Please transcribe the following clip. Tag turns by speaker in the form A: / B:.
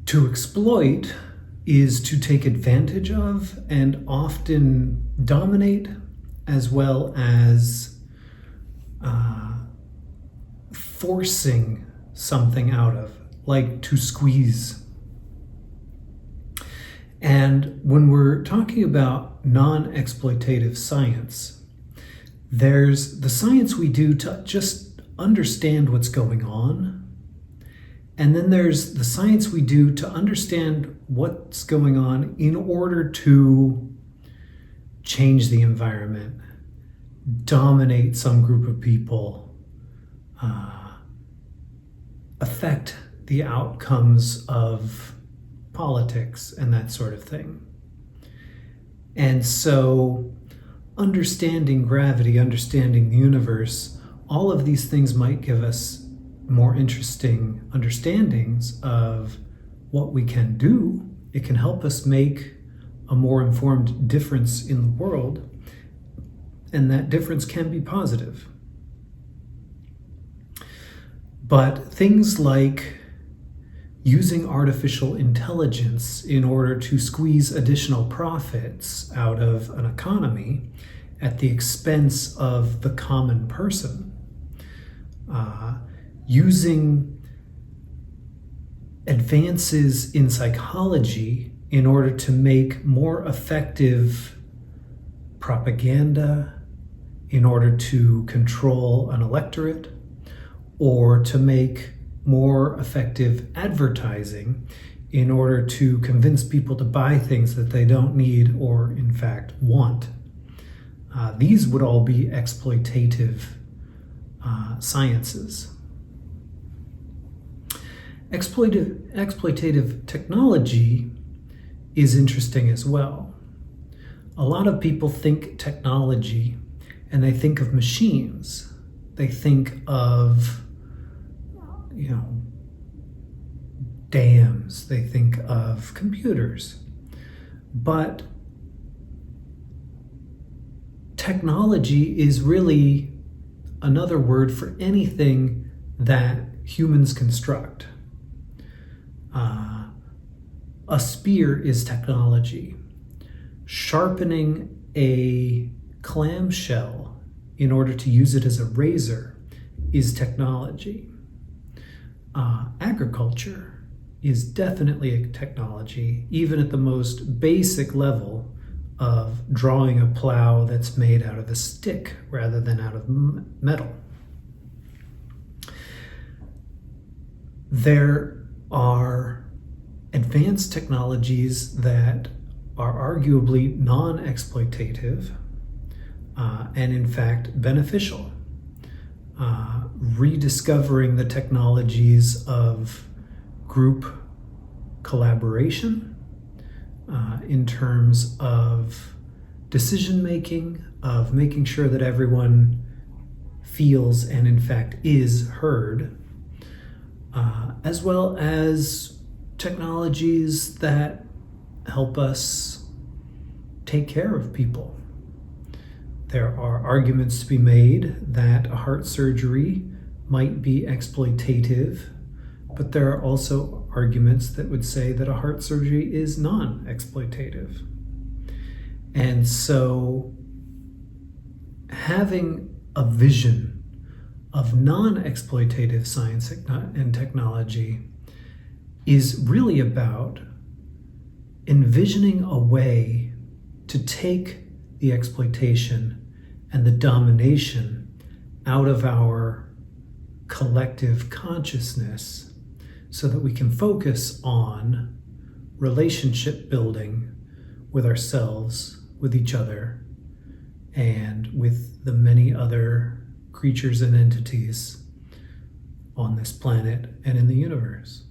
A: To exploit is to take advantage of and often dominate, as well as forcing something out of, like to squeeze. And when we're talking about non-exploitative science, there's the science we do to just understand what's going on. And then there's the science we do to understand what's going on in order to change the environment, dominate some group of people, affect the outcomes of politics and that sort of thing. And so understanding gravity, understanding the universe, all of these things might give us more interesting understandings of what we can do. It can help us make a more informed difference in the world, and that difference can be positive. But things like using artificial intelligence in order to squeeze additional profits out of an economy at the expense of the common person, using advances in psychology in order to make more effective propaganda, in order to control an electorate, or to make more effective advertising in order to convince people to buy things that they don't need or in fact want. These would all be exploitative sciences. Exploitative technology is interesting as well. A lot of people think technology and they think of machines. They think of dams, they think of computers. But technology is really another word for anything that humans construct. A spear is technology. Sharpening a clamshell in order to use it as a razor is technology. Agriculture is definitely a technology, even at the most basic level of drawing a plow that's made out of a stick rather than out of metal. There are advanced technologies that are arguably non-exploitative and in fact beneficial. Rediscovering the technologies of group collaboration in terms of decision making, of making sure that everyone feels and in fact is heard, as well as technologies that help us take care of people. There are arguments to be made that a heart surgery might be exploitative, but there are also arguments that would say that a heart surgery is non-exploitative. And so having a vision of non-exploitative science and technology is really about envisioning a way to take the exploitation and the domination out of our collective consciousness so that we can focus on relationship building with ourselves, with each other, and with the many other creatures and entities on this planet and in the universe.